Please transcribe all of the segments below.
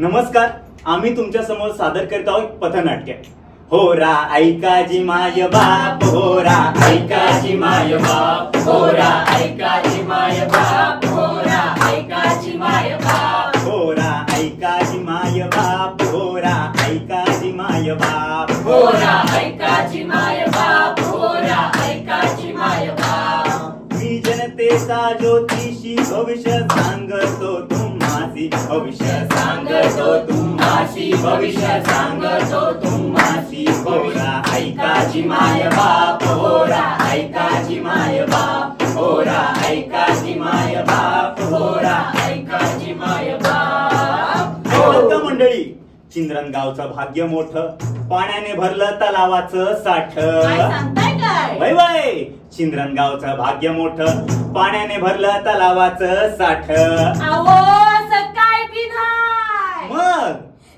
नमस्कार, आम्ही तुमच्या समोर सादर करत आहोत पथनाट्य. होरा ऐकाजी माय बाप, होरा ऐकाजी माय बाप, होरा ऐकाजी माय बाप, होरा ऐकाजी माय बाप, होरा ऐकाजी माय बाप, होरा ऐकाजी माय बाप, होरा ऐकाजी माय बाप, होरा ऐकाजी माय बाप. मी जनतेचा ज्योतिषी भविष्य सांगतो तुम्हासी, भविष्य सांगतो तुम्हासी, भविष्य सांगतो तुम्हासी. होरा ऐकाजी माय बाप, होरा ऐकाजी माय बाप, होरा ऐकाजी माय बाप, होरा ऐकाजी माय बाप. मंडळी, चिंद्रनगावचं भाग्य मोठं, पाण्याने भरलं तलावाचं साठ. वय वय, चिंद्रनगावचं भाग्य मोठं, पाण्याने भरलं तलावाचं साठ. काय बिनाय मग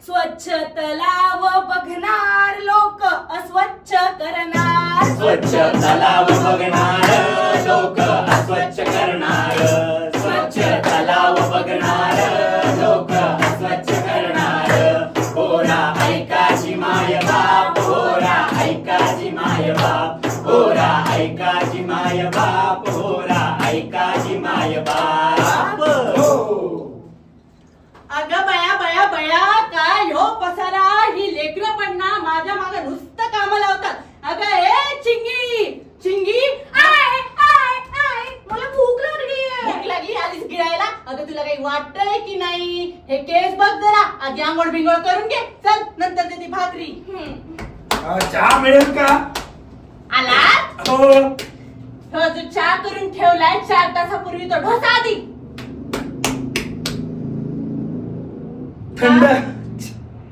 स्वच्छ तलाव बघणार लोक अस्वच्छ करणार, स्वच्छ तलाव बघणार लोक अस्वच्छ करणार, स्वच्छ तलाव बघणार लोक अस्वच्छ करणार. होरा ऐकाजी माय बाप, होरा ऐकाजी माय बाप, होरा ऐकाजी माय बाप, होरा ऐकाजी माय बाप. अगं बया बया बया, काय हो पसारा, ही लेकरं पण ना माझ्या मागे नुसतं कामाला होतात. अगं ए चिंगी चिंगी, आय आय आय, मला भूक लागली आहे. भूक लागली आलीस गिळायला? अगं तुला काही वाटतंय की नाही? हे केस बघ जरा, आधी आंघोळ बिंगोळ करून घे, चल नंतर देते भाकरी. चहा मिळेल का? आला हो. जो चहा करून ठेवलाय 4 तासापूर्वी, तो ढोसा आधी. थंड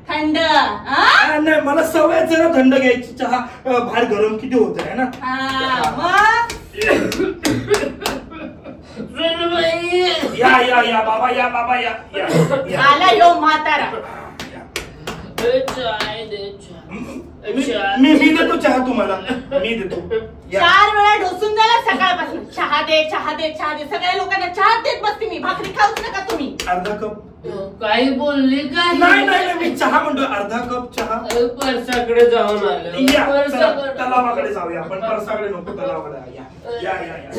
थंड नाही, मला सवयच आहे ना थंड घ्यायची. चहा बाहेर गरम किती होत आहे ना. मग या या या बाबा, या बाबा, या आला यो म्हातारा. मी देतो चहा तुम्हाला, मी देतो. 4 वेळा ढोसून झाला सकाळपासून. चहा दे चहा दे चहा दे, सगळ्या लोकांना चहा देत बसते मी. भाकरी खाऊच नका तुम्ही. अर्धा कप. काही बोलली का? नाही नाही, मी चहा म्हणतो, अर्धा कप चहा. परसाकडे जाऊन आलो. तलावाकडे जाऊया आपण, परसाकडे नको, तलावाकडे. या या या.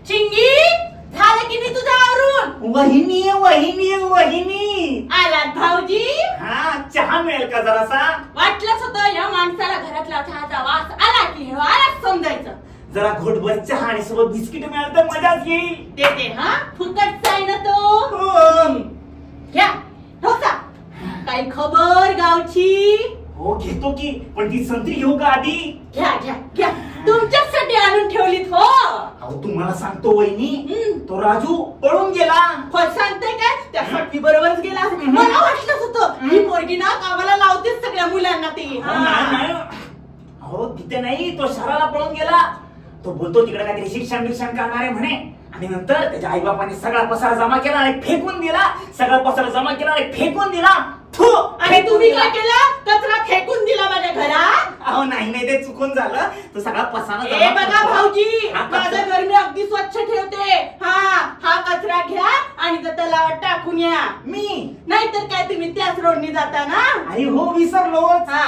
चिंगी, झालं की नाही तुझं आवरून? वहिनी वहिनी वहिनी. आलात भाऊजी? हा, चहा मिळेल का जरासा? वाटलंच होतं या माणसाला घरातला चहाचा वास आला की आलाच समजायचं. जरा घोटभर चहा आणि सोबत बिस्किट मिळालं तर मजाच येईल. देते हा, फुकटचा आहे ना तो. घ्या ढोसा. काही खबर गावची? हो घेतो की, पण ती संत्री घेऊ का आधी? घ्या घ्या घ्या, तुमच्यासाठी आणून ठेवलीत. हो अहो तुम्हाला सांगतो वहिनी, तो राजू पळून गेला. पण सांगते काय, त्या फटवी बरोबरच गेला. मला वाटलंच होतं ही पोरगी ना कामाला लावतेच सगळ्या मुलांना ती. अहो तिथे नाही, तो शहराला पळून गेला. तो बोलतो तिकडे काहीतरी शिक्षण करणार आहे म्हणे, आणि नंतर त्याच्या आई बापाने सगळा पसारा जमा केला आणि फेकून दिला. सगळा पसारा जमा केला आणि फेकून दिला. आणि तुम्ही काय केलं? कचरा फेकून दिला माझ्या घरात? अहो नाही नाही, ते चुकून झालं. तो सगळा पसारा. ए बघा भाऊजी, माझं घर मी अगदी स्वच्छ ठेवते. हा कचरा घ्या आणि त्या तलावात टाकून या. मी नाहीतर काय, तुम्ही त्याच रोडनी जाता ना. आई हो विसरलोच. हा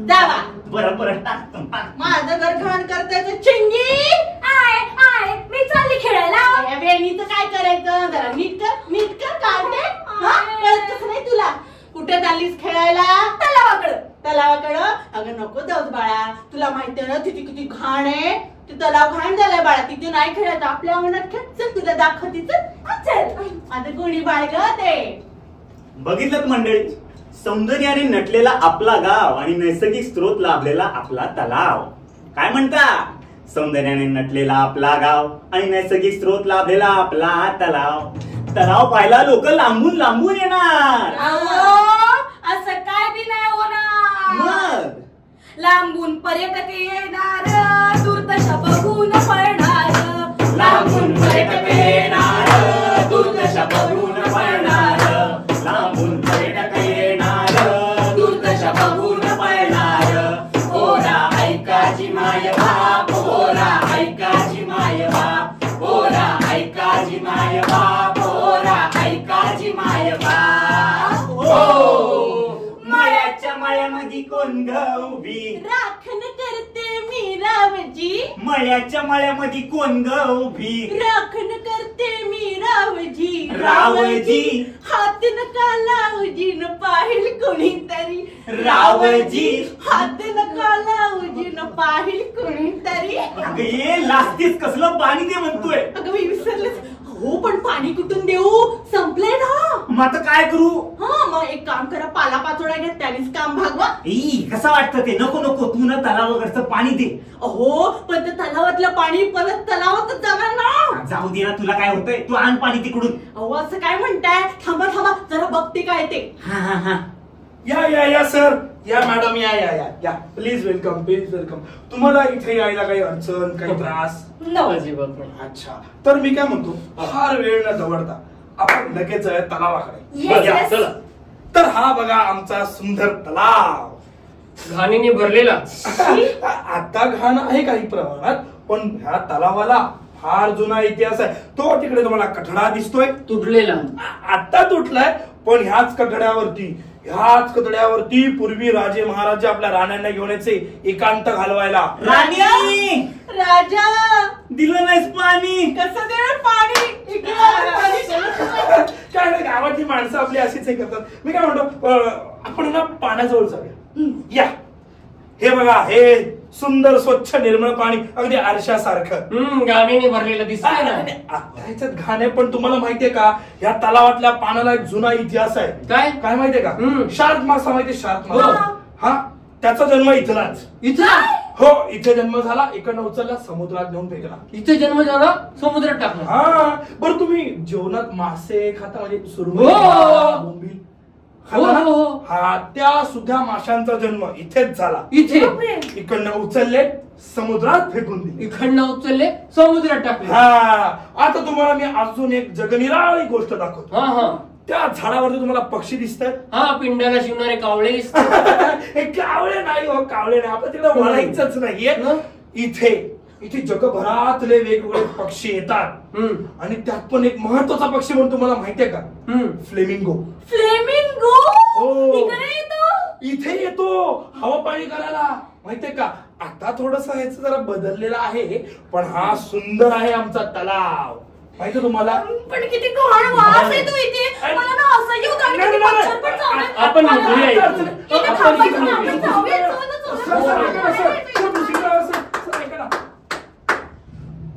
जावा. बरं बरं टाकतो. माझं घर घाण करताय चिंगी. आय आय, मी चालली खेळायला. या वेणीचं काय करायचं? जरा नीट कर नीट कर. काढते कळतच नाही तुला. कुठे चाललीस खेळायला? तलावाकडं. तलावाकडं? अगं नको जाऊस बाळा, तुला माहिती आहे ना तिथे किती घाण आहे. ते तलाव घाण झालाय बाळा, तिथे नाही खेळायचं. आपल्या अंगणात खेळ. चल तुला दाखवते. चल माझं गुणी बाळ ग ते. बघितलं मंडळी, सौंदर्याने नटलेला आपला गाव आणि नैसर्गिक स्रोत लाभलेला आपला तलाव. काय म्हणता? सौंदर्याने नटलेला आपला गाव आणि नैसर्गिक स्रोत लाभलेला आपला तलाव. तलाव पाहायला लोक लांबून लांबून येणार. असं काय बी नाही होणार. मग लांबून पर्यटक येणार, दूरदशा बघून पळणार. लांबून पर्यटक येणार, दूरदशा बघून पळणार. लांबून पर्यटक येणार, दूरदशा बघून पळणार. होरा ऐकाजी माय बाप, होरा ऐकाजी माय बाप, होरा ऐकाजी माय बाप, होरा ऐकाजी माय बाप. कोण ग उभी? राखण करते मी रावजी. मळ्याच्या मळ्यामध्ये कोण ग उभी? राखण करते मी रावजी. रावजी. हात नका लावजी न पाहिल कोणीतरी. रावजी. हात नका लावजी न पाहिल कोणीतरी. अगं ये लास्तीस कसलं पाणी दे म्हणतोय. अगं मी विसरलेच. हो पण पाणी कुठून देऊ? संपले ना. मग आता काय करू? हा मग एक काम करा, पाला पाचोळा घ्या, त्यानेच काम भागवा. कसं वाटतं ते? नको नको, तू ना तलावाकडचं पाणी दे. अहो पण ते तलावातलं पाणी परत तलावातच जाणार ना. जाऊ दे ना, तुला काय होतंय? तू आण पाणी तिकडून. अहो असं काय म्हणताय? थांबा थांबा जरा बघते काय ते. हा हा हा. या सर, या मॅडम, या प्लीज वेलकम, प्लीज वेलकम. तुम्हाला इथे यायला काही अडचण, काही त्रास? अजिबात नाही. अच्छा, तर मी काय म्हणतो, फार वेळ न दवडता आपण लगेच जाऊया तलावाकडे. Yes, yes. चला. तर हा बघा आमचा सुंदर तलाव. घाणीने भरलेला. आता घाण आहे काही प्रमाणात, पण ह्या तलावाला फार जुना इतिहास आहे. तो तिकडे तुम्हाला कठडा दिसतोय, तुटलेला. आता तुटलाय, पण ह्याच कठड्यावरती पूर्वी राजे महाराजे आपल्या राण्यांना घेऊन यायचे एकांत घालवायला. राणी राजा दिलं नाहीस पाणी. कसं देणार पाणी? इकडे पाणी. काय नाही, गावातली माणसं आपली अशीच हे करतात. मी काय म्हणतो, आपण ना पाण्याजवळ जाऊया. या, हे बघा, हे सुंदर स्वच्छ निर्मळ पाणी, अगदी आरशासारखं. घाणीने भरलेलं दिसतंय ना. आता ह्याच्यात घाण आहे, पण तुम्हाला माहितीये का, या तलावातल्या पाण्याला एक जुना इतिहास आहे. काय माहितीये का? शार्क मासा माहितीये? शार्क हो. मासा, हा, त्याचा जन्म इथलाच. इथं? हो, इथे जन्म झाला, इकडनं उचलला, समुद्रात नेऊन फेकला. इथे जन्म झाला, समुद्रात टाकला. हा, बरं तुम्ही जेवणात मासे खाता? म्हणजे सुरमई, हो. बोंबील खाता ना? हो. हा, त्या सुद्धा माशांचा जन्म इथेच झाला. इथे इकडनं उचलले, समुद्रात फेकून दिले. इकडनं उचलले, समुद्रात टाकले. हा, आता तुम्हाला मी अजून एक जगनिराळी गोष्ट दाखवतो. हा. त्या झाडावरती तुम्हाला पक्षी दिसतात. हा, पिंडाला शिवणारे कावळे दिसतात. हे कावळे नाही हो, कावळे नाही, आपलं तिकडे वळायचंच नाहीये. इथे जगभरातले वेगवेगळे पक्षी येतात, आणि त्यात पण एक महत्वाचा पक्षी म्हणून तुम्हाला माहितीये का? फ्लेमिंगो. फ्लेमिंगो हो. इकडे येतो. इथे येतो हवा पाणी करायला, माहितीये का? आता थोडस ह्याचं जरा बदललेलं आहे, पण हा सुंदर आहे आमचा तलाव. माहिती तुम्हाला? पण किती घाण वास येतो इथे. मला ना असं येऊ कारण की मच्छर पण चावले. आपण बघूया इथे. इथे थांबायचं ना, आपण जाऊया,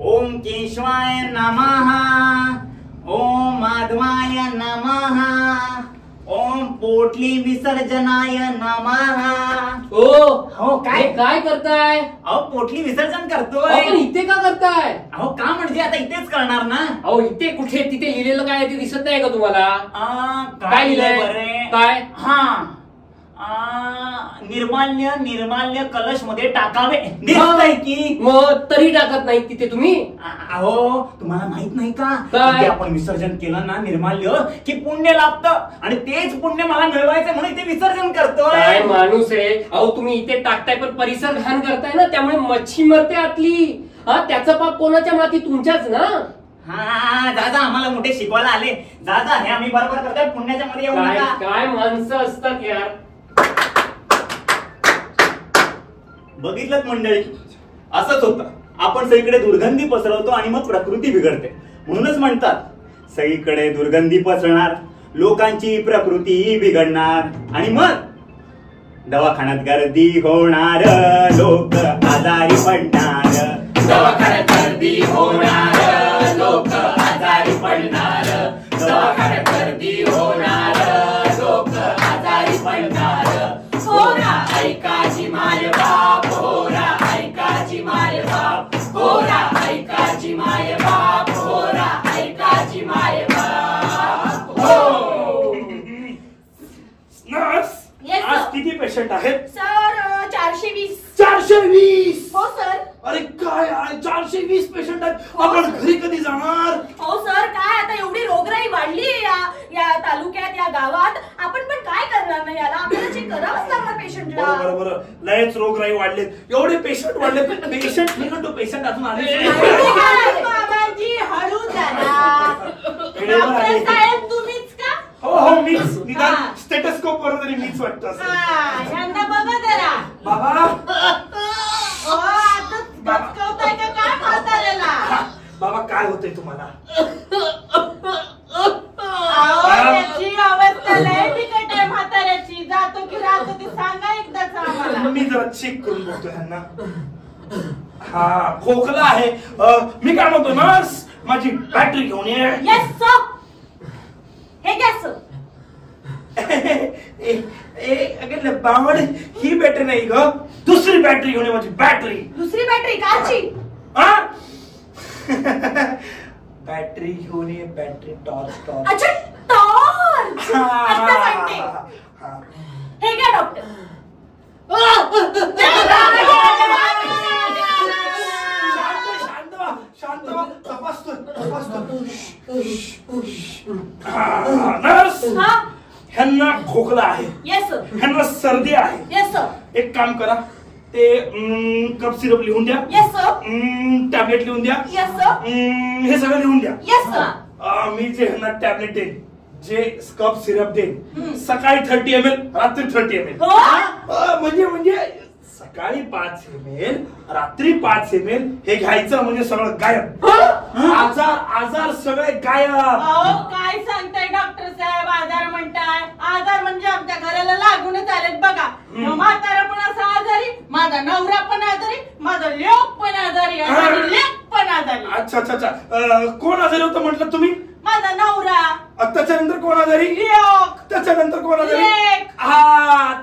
ओम केशवाय नमः, ओम माधवाय नमः, ओम पोटली विसर्जनाय नमः. हो, काय काय करताय? अहो पोटली विसर्जन करतोय. आपण इथे का करताय? अहो का म्हणजे आता इथेच करणार ना. अहो इथे कुठे? तिथे लिहिलेलं काय ते दिसत नाही का तुम्हाला? काय लिहिलंय बरे? काय? हा, निर्माल्य कलश मध्ये टाकावे दिसतंय की. मग तरी टाकत नाही तिथे तुम्ही. अहो तुम्हाला माहित नाही का, काय? आपण विसर्जन केलं ना निर्माल्य की पुण्य लाभतं, आणि तेच पुण्य मला मिळवायचं म्हणून इथे विसर्जन करतोय. काय माणूस आहे. अहो तुम्ही इथे टाकताय पण परिसर घाण करताय ना, त्यामुळे मच्छी मरते आतली. हा, त्याचा पाप कोणाच्या माती? तुमच्याच ना. हा, दादा आम्हाला मोठे शिकवायला आले. दादा हे आम्ही बरोबर करतोय, पुण्याच्या मध्ये येऊ नका. काय माणसं असतात यार. बघितलं मंडळी, असंच होतं. आपण सगळीकडे दुर्गंधी पसरवतो आणि मग प्रकृती बिघडते. म्हणूनच म्हणतात, सगळीकडे दुर्गंधी पसरणार, लोकांची प्रकृती बिघडणार, आणि मग दवाखान्यात गर्दी होणार, लोक आजारी पडणार. दवाखान्यात गर्दी होणार, लोक आजारी पडणार. दवाखान्यात गर्दी होणार, लोक आजारी पडणार. होरा ऐकाची माय बाप, होरा ऐकाची माय बाप, होरा ऐकाची माय बाप, होरा ऐकाची माय बाप. हो. नर्स, Yes, आज sir. किती पेशंट आहेत? सर 420. 420. हो सर. अरे काय, 420 पेशंट आहेत. आपण घरी कधी जाणार? हो सर, काय आता एवढी रोगराई वाढली या तालुक्यात, या गावात. आपण पण काय करणार नाही याला. आपल्याला जे करावंच लागणार पेशंटला. बरोबर, लयच रोगराई वाढलेत. एवढे पेशंट वाढले, पेशंट नाही म्हणतो, पेशंट अजून आले. बाबाजी हळू जरा. डॉक्टर साहेब तुम्हीच का? हो मीच. निदान स्टेटस्कोप वर तरी मीच वाटतं असं. यांना बघा जरा. बाबा कवताय का काय म्हाताऱ्याला? बाबा काय होतंय तुम्हाला? त्याची अवस्था लय बिकट आहे म्हाताऱ्याची. जातो की राहतो ते सांगा एकदाच आम्हाला. मी जरा चेक करून बघतो ह्यांना. हा खोकला आहे. मी काय म्हणतो नर्स माझी बॅटरी घेऊन ये. Yes sir. हे घ्या सर. अगं बावड ही बॅटरी नाही ग, दुसरी बॅटरी घेऊन ये माझी बॅटरी. दुसरी बॅटरी काची? बॅटरी घेऊन ये. Battery torch. अच्छा टॉर्च. आता सांगते. हे घ्या डॉक्टर. शांत तपासतो. नर्स ह्यांना खोकला आहे. Yes sir. ह्यांना सर्दी आहे. Yes sir. एक काम करा, ते कप सिरप लिहून द्या. Yes sir. टॅबलेट लिहून द्या. Yes sir. हे सगळं लिहून द्या. Yes sir. मी जे ह्यांना टॅबलेट देईन, जे कप सिरप देईन, सकाळी 30 ml, रात्री 30 ml. म्हणजे सकाळी 5 ml, रात्री 5 ml हे घ्यायचं म्हणजे सगळं गायब. आजार सगळे गायब. काय सांगताय डॉक्टर साहेब? आजार म्हणताय? आजार म्हणजे आमच्या घराला लागूनच आलेत बघा. म्हातारा पण असा आजारी, माझा नवरा पण आजारी, माझा लेक पण आजारी आणि लेक पण आजारी. अच्छा. कोण आजारी होतं म्हटलं तुम्ही? माझा नवरा. त्याच्यानंतर कोण आजारी? लेक. त्याच्यानंतर कोण आजारी? लेक.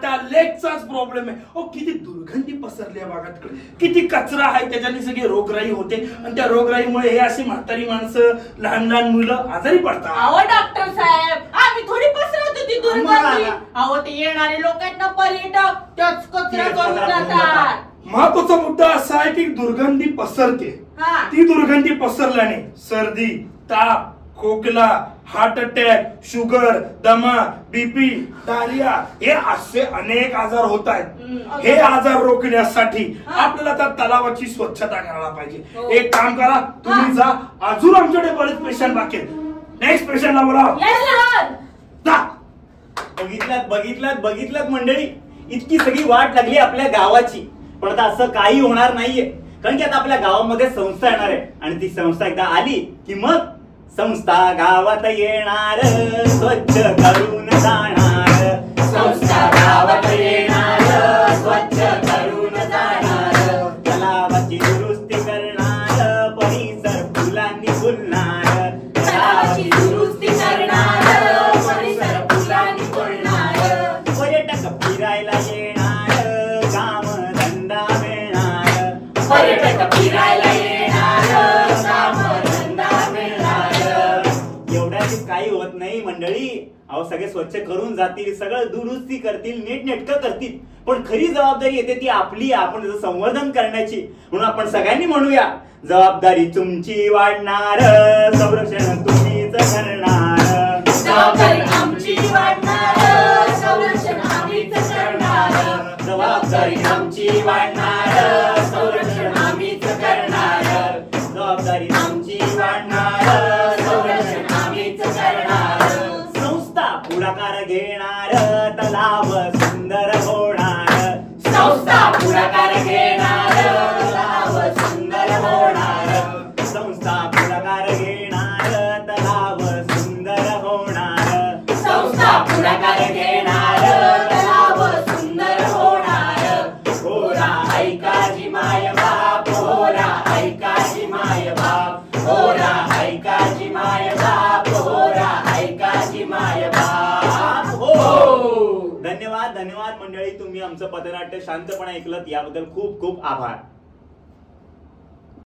त्या लेकचाच प्रॉब्लेम आहे. किती दुर्गंधी पसरली आहे भागात, किती कचरा आहे, त्याच्याने सगळी रोगराई होते आणि त्या रोगराईमुळे हे अशी म्हातारी माणसं, लहान मुलं आजारी पडतात. अहो डॉक्टर साहेब, आम्ही थोडी पसरवतो ती दुर्गंधी. अहो ते येणारे लोक आहेत ना पर्यटक, त्याच कचरा करून जातात. महत्वाचा मुद्दा असा आहे की दुर्गंधी पसरते. ती दुर्गंधी पसरल्याने सर्दी, ताप, खोकला, हार्ट अटॅक, शुगर, दमा, बीपी, डायरिया हे असे अनेक आजार होत आहेत. हे आजार रोखण्यासाठी आपल्याला त्या तलावाची स्वच्छता करायला पाहिजे. एक काम करा, तुम्ही जा. अजून आमच्याकडे बरेच पेशंट बाकी आहेत. नेक्स्ट पेशंटला बोला. बघितलात मंडळी, इतकी सगळी वाट लागली आपल्या गावाची. पण आता असं काही होणार नाहीये, कारण की आता आपल्या गावामध्ये संस्था येणार आहे आणि ती संस्था एकदा आली की मग संस्था गावात येणार, स्वच्छ करून जाणार. संस्था गावात येणार, स्वच्छ करून जाणार. तलावाची दुरुस्ती करणार, परिसर फुलांनी फुलणार. तलावाची दुरुस्ती करणार, परिसर फुलांनी फुलणार. पर्यटक फिरायला येणार, काम धंदा मिळणार. पर्यटक फिरायला येणार, काम धंदा मिळणार. काही होत नाही मंडळी. अहो सगळे स्वच्छ करून जातील, सगळं दुरुस्ती करतील, नीटनेटकं करतील, पण खरी जबाबदारी येते ती आपली, आपण त्याचं संवर्धन करण्याची. म्हणून आपण सगळ्यांनी म्हणूया, जबाबदारी तुमची वाढणार, संरक्षण तुम्हीच करणार. जबाबदारी आमची वाढणार, संरक्षण आम्हीच करणार. जबाबदारी आमची वाढणार, संरक्षण आम्हीच करणार. जबाबदारी आमची वाढणार, संरक्षण आम्हीच करणार. संस्था पुढाकार घेणार, तलाव सुंदर होणार. संस्था पुढाकार घेणार, तलाव सुंदर होणार. संस्था पुढाकार घेणार, तलाव सुंदर होणार. संस्था पुढाकार घेणार, तलाव सुंदर होणार. होरा ऐकाजी माय बाप, होरा ऐकाजी माय बाप. होरा ऐकाजी माय बाप, होरा ऐकाजी माय बाप. हो. धन्यवाद मंडळी, तुम्ही आमचं पथनाट्य शांतपणे ऐकलं याबद्दल खूप खूप आभार.